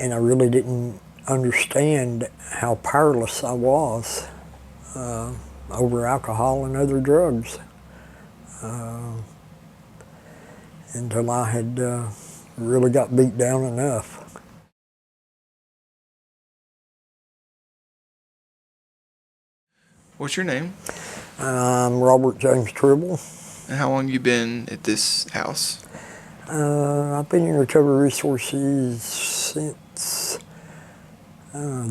and I really didn't understand how powerless I was over alcohol and other drugs until I had really got beat down enough. What's your name? I'm Robert James Tribble. And how long you been at this house? I've been in recovery resources since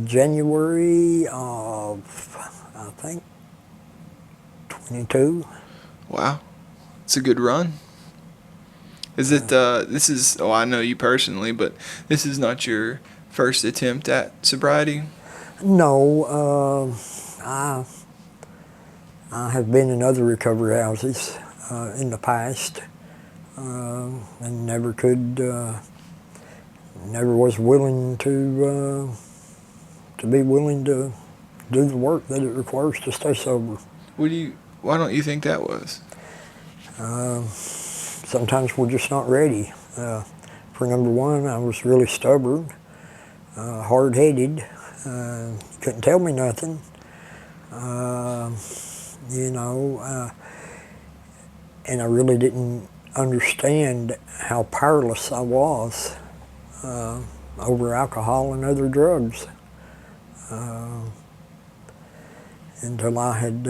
January of, I think, 22. Wow, it's a good run. Is it, I know you personally, but this is not your first attempt at sobriety? No, I have been in other recovery houses in the past and never was willing to be willing to do the work that it requires to stay sober. Why don't you think that was? Sometimes we're just not ready. For number one, I was really stubborn, hard-headed, couldn't tell me nothing. And I really didn't understand how powerless I was over alcohol and other drugs until I had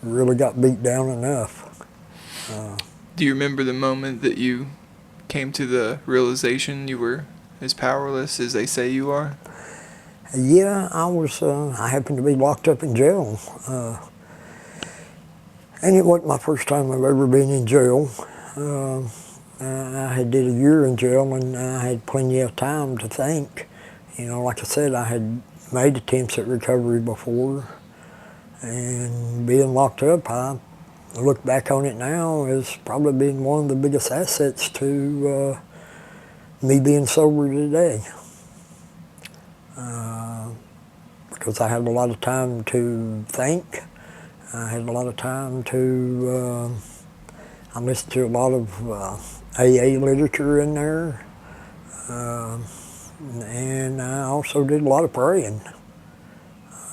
really got beat down enough. Do you remember the moment that you came to the realization you were as powerless as they say you are? Yeah, I happened to be locked up in jail. And it wasn't my first time I've ever been in jail. I had did a year in jail, and I had plenty of time to think. Like I said, I had made attempts at recovery before, and being locked up, I look back on it now as probably being one of the biggest assets to me being sober today. Because I had a lot of time to think. I had a lot of time to, I listened to a lot of AA literature in there. And I also did a lot of praying.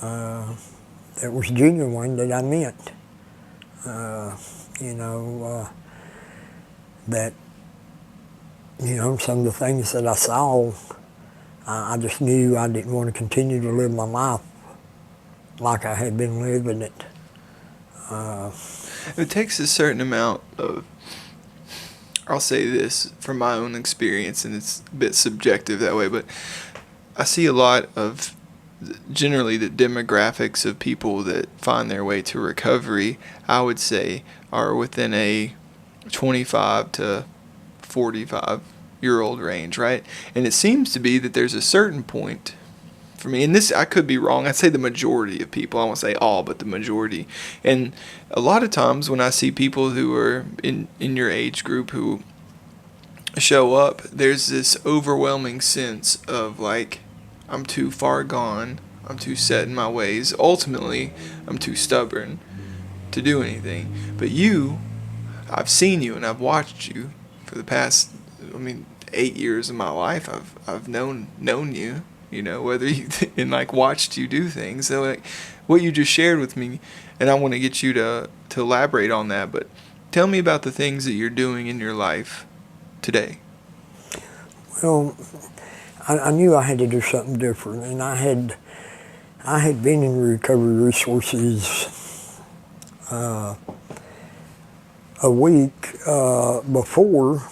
That was genuine, that I meant. That, some of the things that I saw, I just knew I didn't want to continue to live my life like I had been living it. It takes a certain amount of, I'll say this from my own experience, and it's a bit subjective that way, but I see a lot of, generally the demographics of people that find their way to recovery, I would say, are within a 25 to 45-year-old range, right? And it seems to be that there's a certain point for me, and this, I could be wrong, I'd say the majority of people, I won't say all, but the majority. And a lot of times when I see people who are in your age group who show up, there's this overwhelming sense of like, I'm too far gone, I'm too set in my ways, ultimately I'm too stubborn to do anything. But you, I've seen you and I've watched you for the past, 8 years of my life. I've known you, whether you and like watched you do things. So like what you just shared with me, and I want to get you to elaborate on that, but tell me about the things that you're doing in your life today. Well, I knew I had to do something different, and I had been in recovery resources a week before,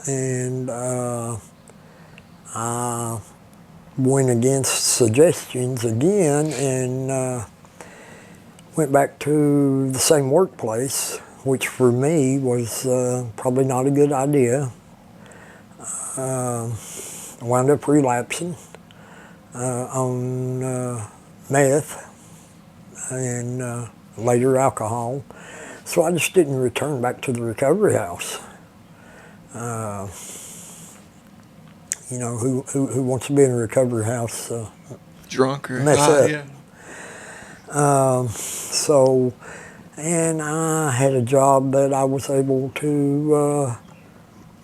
and I went against suggestions again and went back to the same workplace, which for me was probably not a good idea. Wound up relapsing on meth and later alcohol. So I just didn't return back to the recovery house. Who wants to be in a recovery house? Drunk or mess high, up. yeah. And I had a job that I was able to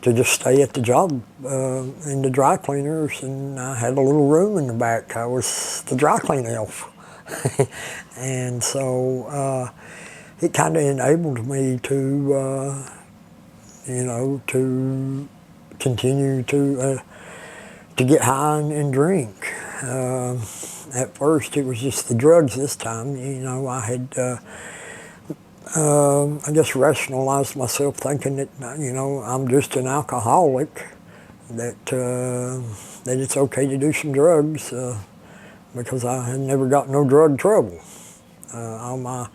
to just stay at the job in the dry cleaners, and I had a little room in the back. I was the dry clean elf. And so it kind of enabled me to, to continue to get high and drink. At first, it was just the drugs. This time, I had, I guess, rationalized myself, thinking that, I'm just an alcoholic, that it's okay to do some drugs, because I had never got no drug trouble. All my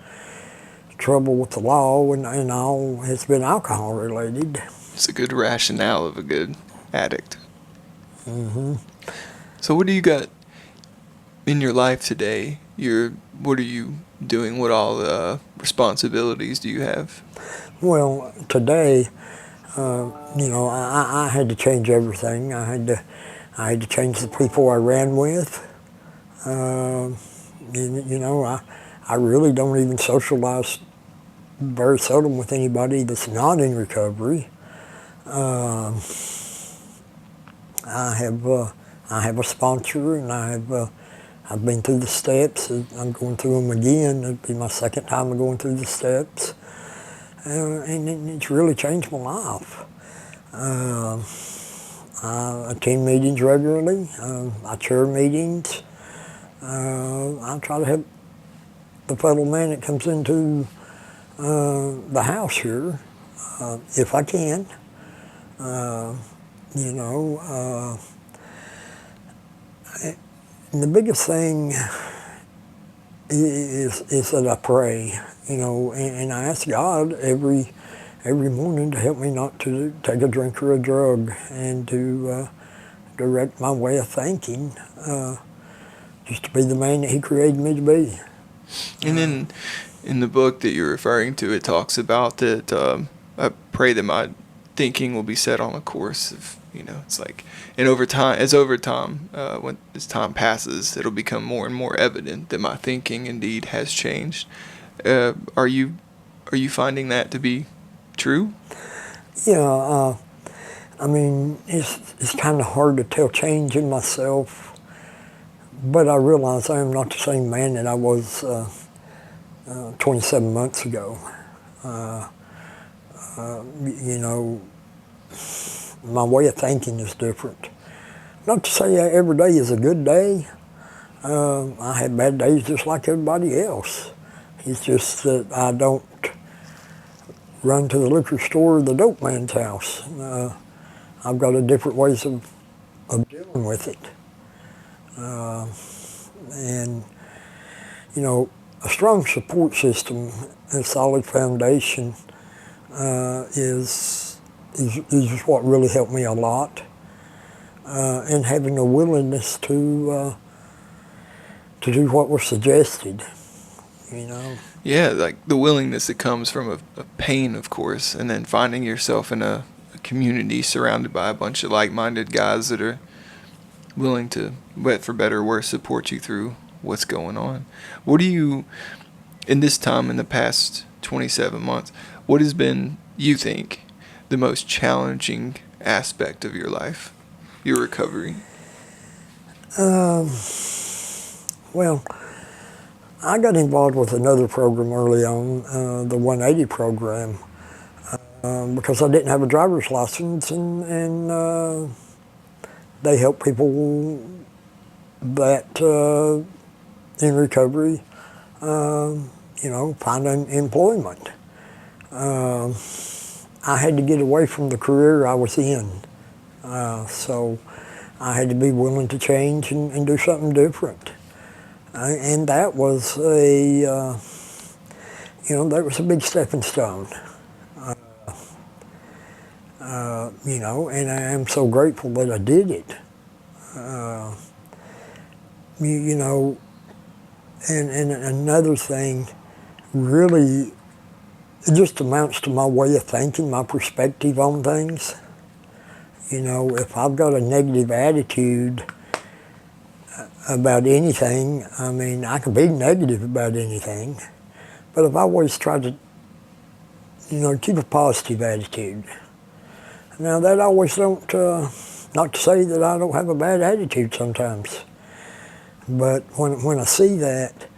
trouble with the law and all has been alcohol related. It's a good rationale of a good addict. Mm-hmm. So what do you got in your life today? What are you doing? What all responsibilities do you have? Well, today, I had to change everything. I had to change the people I ran with. I really don't even socialize very seldom with anybody that's not in recovery. I have a sponsor, and I've been through the steps. I'm going through them again. It'll be my second time of going through the steps, and it's really changed my life. I attend meetings regularly. I chair meetings. I try to help the fellow man that comes into the house here, if I can. And the biggest thing is that I pray, and I ask God every morning to help me not to take a drink or a drug, and to direct my way of thinking, just to be the man that He created me to be. And then in the book that you're referring to, it talks about that I pray that my thinking will be set on a course of, it's like, and over time, when as time passes, it'll become more and more evident that my thinking indeed has changed. Are you finding that to be true? Yeah, I mean, it's kind of hard to tell change in myself, but I realize I am not the same man that I was 27 months ago. My way of thinking is different. Not to say every day is a good day. I have bad days just like everybody else. It's just that I don't run to the liquor store or the dope man's house. I've got a different ways of dealing with it. And, a strong support system, a solid foundation is what really helped me a lot. And having a willingness to do what was suggested, Yeah, like the willingness that comes from a pain, of course, and then finding yourself in a community surrounded by a bunch of like-minded guys that are willing to, for better or worse, support you through what's going on. What do you, in this time, in the past 27 months, what has been, you think, the most challenging aspect of your life, your recovery? Well, I got involved with another program early on, the 180 program, because I didn't have a driver's license, and they help people that in recovery, find employment. I had to get away from the career I was in, so I had to be willing to change and do something different. And that was that was a big stepping stone. And I am so grateful that I did it. And another thing, really, it just amounts to my way of thinking, my perspective on things. If I've got a negative attitude about anything, I mean, I can be negative about anything, but I've always tried to, keep a positive attitude. Now that always don't, not to say that I don't have a bad attitude sometimes, but when I see that,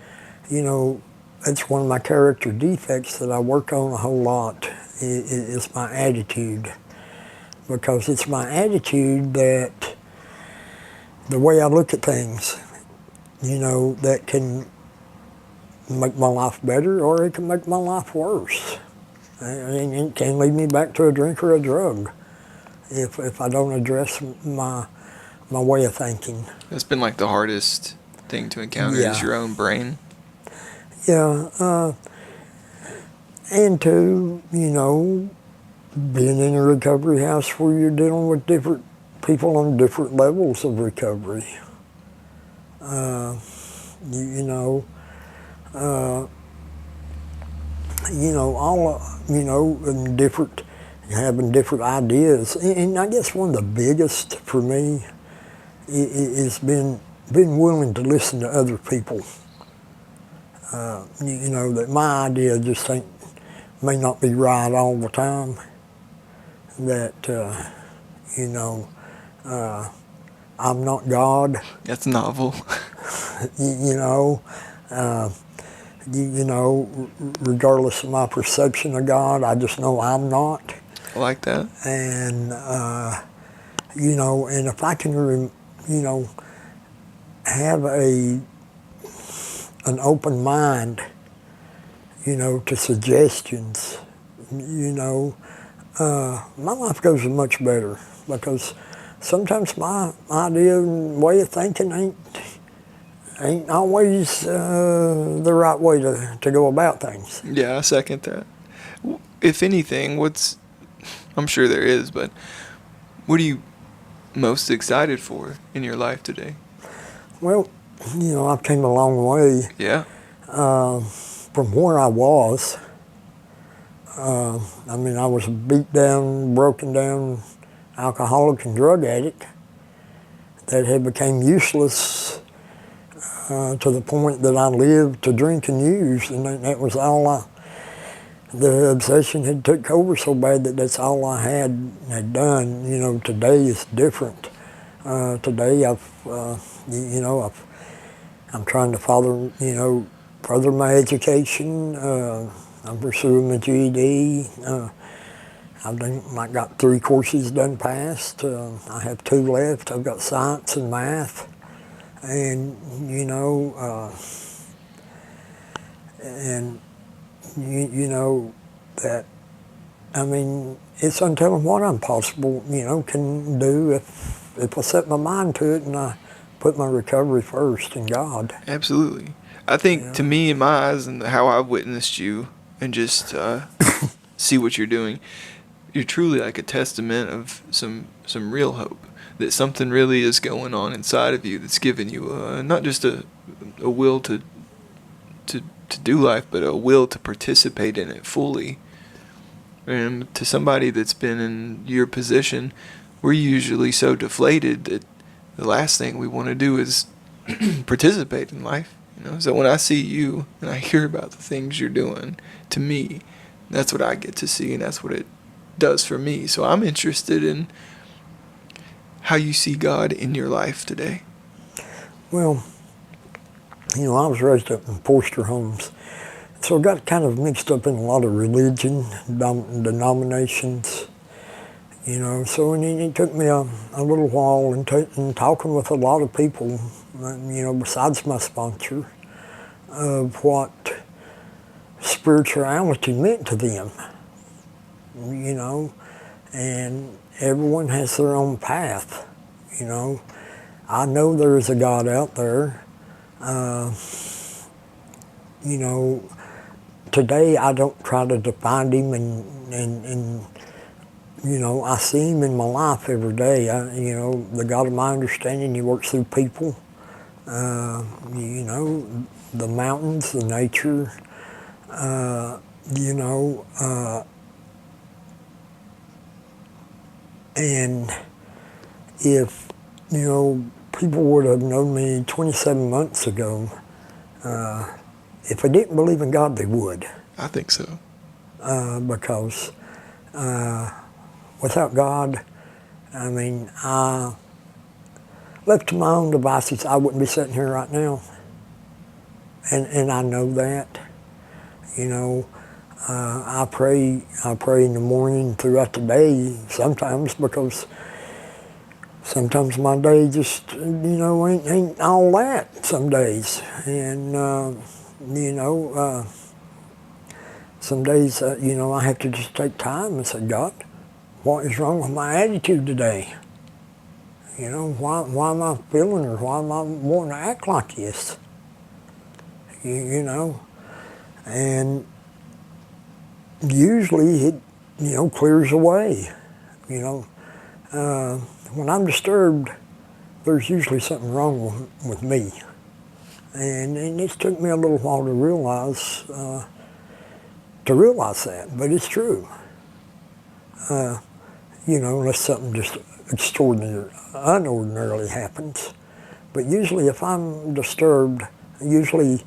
you know, it's one of my character defects that I work on a whole lot, is my attitude. Because it's my attitude that, the way I look at things, you know, that can make my life better or it can make my life worse. And it can lead me back to a drink or a drug if I don't address my way of thinking. That's been like the hardest thing to encounter is Yeah. your own brain. Yeah, and to, you know, being in a recovery house where you're dealing with different people on different levels of recovery. You know, all, and different, having different ideas. And I guess one of the biggest for me is being willing to listen to other people. You know, that my idea just may not be right all the time. That, you know, I'm not God. That's novel. You know, you know, regardless of my perception of God, I just know I'm not. I like that. And, you know, and if I can, you know, have an open mind, you know, to suggestions, you know, my life goes much better, because sometimes my idea and way of thinking ain't always the right way to go about things. Yeah, I second that. If anything, I'm sure there is, but what are you most excited for in your life today? Well, you know, I've came a long way. Yeah. From where I was. I mean, I was a beat down, broken down alcoholic and drug addict that had become useless to the point that I lived to drink and use, and that was all the obsession had took over so bad that that's all I had done. You know, today is different. Today I'm trying to further my education. I'm pursuing my GED. I've got 3 courses done passed. I have 2 left. I've got science and math. And, you know, you know, that, I mean, it's untelling what I'm possible, you know, can do if I set my mind to it and I put my recovery first in God. Absolutely. I think, to me, in my eyes and how I've witnessed you and just see what you're doing, you're truly like a testament of some real hope, that something really is going on inside of you that's giving you not just a will to do life, but a will to participate in it fully. And to somebody that's been in your position, we're usually so deflated that the last thing we want to do is participate in life. You know, so when I see you and I hear about the things you're doing, to me, that's what I get to see, and that's what it does for me. So I'm interested in how you see God in your life today. Well, you know, I was raised up in foster homes, so I got kind of mixed up in a lot of religion, denominations, you know. So it took me a little while in talking with a lot of people, you know, besides my sponsor, of what spirituality meant to them, you know. And everyone has their own path, you know. I know there is a God out there. You know, today I don't try to find him and you know, I see him in my life every day. You know, the God of my understanding, he works through people. You know, the mountains, the nature, you know, and if, you know, people would have known me 27 months ago, if they didn't believe in God, they would. I think so. Because, well, without God, I mean, left to my own devices, I wouldn't be sitting here right now. And I know that. You know, I pray in the morning throughout the day sometimes, because sometimes my day just, ain't all that some days. And, some days, I have to just take time and say, God, what is wrong with my attitude today? Why am I feeling, or why am I wanting to act like this? And usually it, clears away. When I'm disturbed, there's usually something wrong with me. And it took me a little while to realize that, but it's true. Unless something just unordinarily happens. But usually if I'm disturbed, usually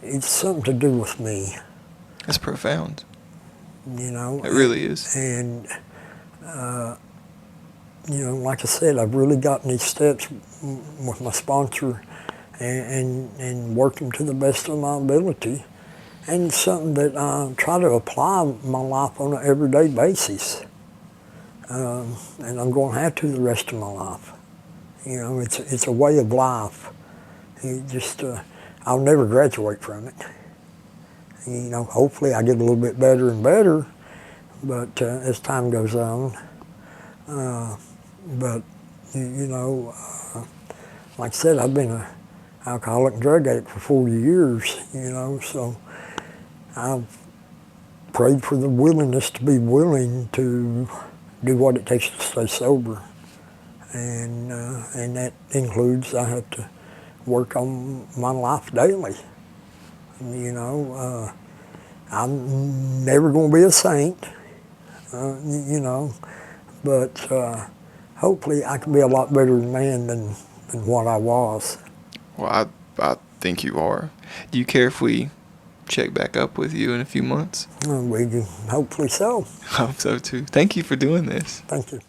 it's something to do with me. That's profound. It really is. And, like I said, I've really gotten these steps with my sponsor and worked them to the best of my ability. And it's something that I try to apply my life on an everyday basis. And I'm going to have to the rest of my life. It's a way of life. I'll never graduate from it. Hopefully I get a little bit better and better, but as time goes on. But like I said, I've been an alcoholic and drug addict for 40 years, so I've prayed for the willingness to be willing to do what it takes to stay sober. And that includes I have to work on my life daily. I'm never going to be a saint, but hopefully I can be a lot better man than what I was. Well, I think you are. Do you care if we check back up with you in a few months? Hopefully so. I hope so too. Thank you for doing this. Thank you.